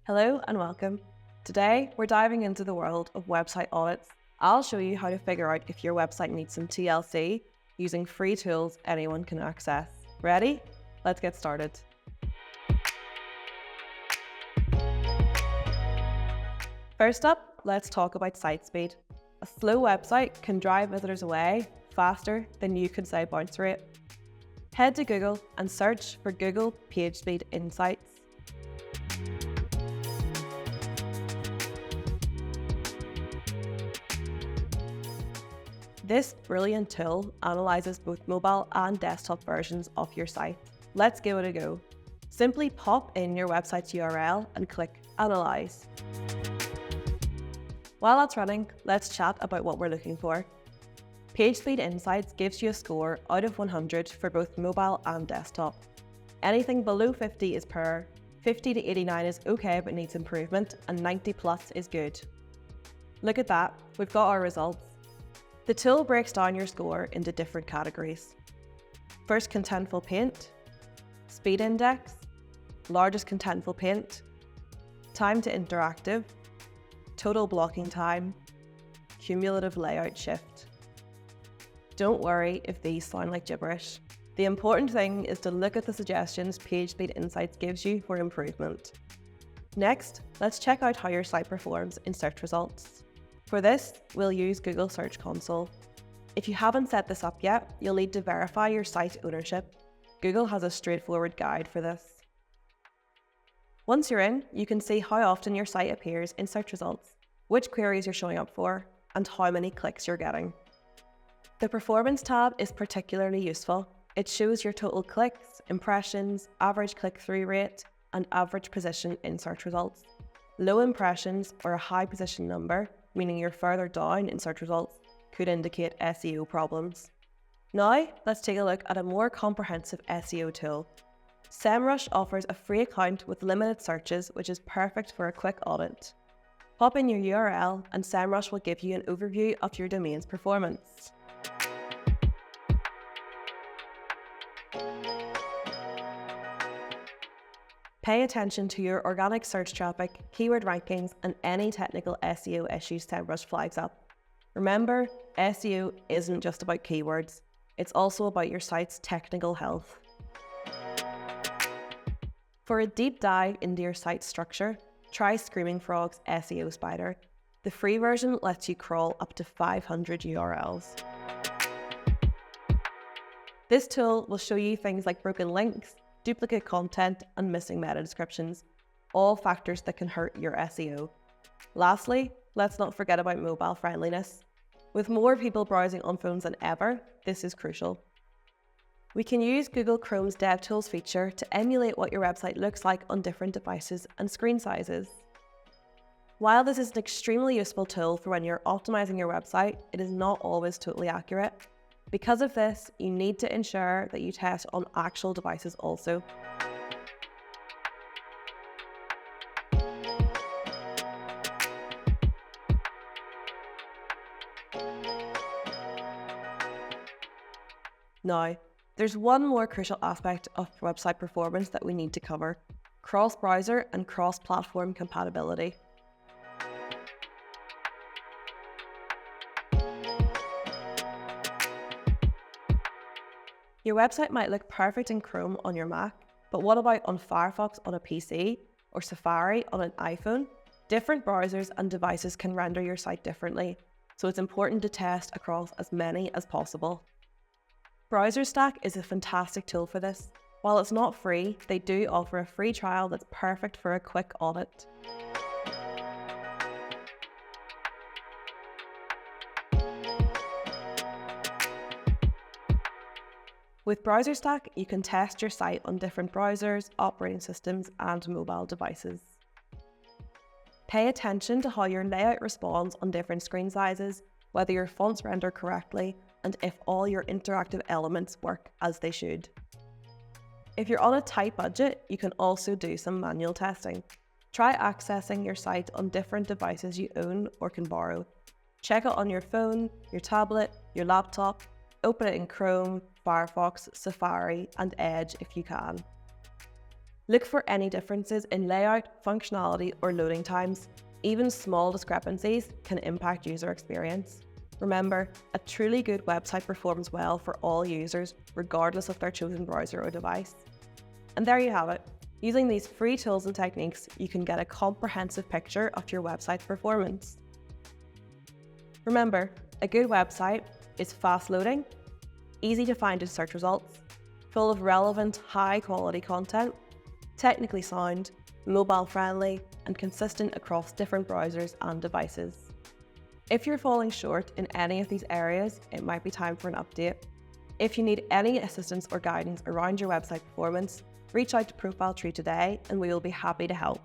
Hello and welcome. Today, we're diving into the world of website audits. I'll show you how to figure out if your website needs some TLC using free tools anyone can access. Ready? Let's get started. First up, let's talk about site speed. A slow website can drive visitors away faster than you could say bounce rate. Head to Google and search for Google PageSpeed Insights. This brilliant tool analyzes both mobile and desktop versions of your site. Let's give it a go. Simply pop in your website's URL and click Analyse. While that's running, let's chat about what we're looking for. PageSpeed Insights gives you a score out of 100 for both mobile and desktop. Anything below 50 is poor, 50 to 89 is okay but needs improvement, and 90 plus is good. Look at that, we've got our results. The tool breaks down your score into different categories. First, Contentful paint, speed index, largest contentful paint, time to interactive, total blocking time, cumulative layout shift. Don't worry if these sound like gibberish. The important thing is to look at the suggestions PageSpeed Insights gives you for improvement. Next, let's check out how your site performs in search results. For this, we'll use Google Search Console. If you haven't set this up yet, you'll need to verify your site ownership. Google has a straightforward guide for this. Once you're in, you can see how often your site appears in search results, which queries you're showing up for, and how many clicks you're getting. The Performance tab is particularly useful. It shows your total clicks, impressions, average click-through rate, and average position in search results. Low impressions or a high position number, meaning you're further down in search results, could indicate SEO problems. Now, let's take a look at a more comprehensive SEO tool. SEMrush offers a free account with limited searches, which is perfect for a quick audit. Pop in your URL and SEMrush will give you an overview of your domain's performance. Pay attention to your organic search traffic, keyword rankings, and any technical SEO issues SEMrush flags up. Remember, SEO isn't just about keywords, it's also about your site's technical health. For a deep dive into your site's structure, try Screaming Frog's SEO Spider. The free version lets you crawl up to 500 URLs. This tool will show you things like broken links, duplicate content, and missing meta descriptions, all factors that can hurt your SEO. Lastly, let's not forget about mobile friendliness. With more people browsing on phones than ever, this is crucial. We can use Google Chrome's DevTools feature to emulate what your website looks like on different devices and screen sizes. While this is an extremely useful tool for when you're optimizing your website, it is not always totally accurate. Because of this, you need to ensure that you test on actual devices also. Now, there's one more crucial aspect of website performance that we need to cover: cross-browser and cross-platform compatibility. Your website might look perfect in Chrome on your Mac, but what about on Firefox on a PC or Safari on an iPhone? Different browsers and devices can render your site differently, so it's important to test across as many as possible. BrowserStack is a fantastic tool for this. While it's not free, they do offer a free trial that's perfect for a quick audit. With BrowserStack, you can test your site on different browsers, operating systems, and mobile devices. Pay attention to how your layout responds on different screen sizes, whether your fonts render correctly, and if all your interactive elements work as they should. If you're on a tight budget, you can also do some manual testing. Try accessing your site on different devices you own or can borrow. Check it on your phone, your tablet, your laptop. Open it in Chrome, Firefox, Safari, and Edge if you can. Look for any differences in layout, functionality, or loading times. Even small discrepancies can impact user experience. Remember, a truly good website performs well for all users, regardless of their chosen browser or device. And there you have it. Using these free tools and techniques, you can get a comprehensive picture of your website's performance. Remember, a good website is fast loading, easy to find in search results, full of relevant, high-quality content, technically sound, mobile-friendly, and consistent across different browsers and devices. If you're falling short in any of these areas, it might be time for an update. If you need any assistance or guidance around your website performance, reach out to ProfileTree today and we will be happy to help.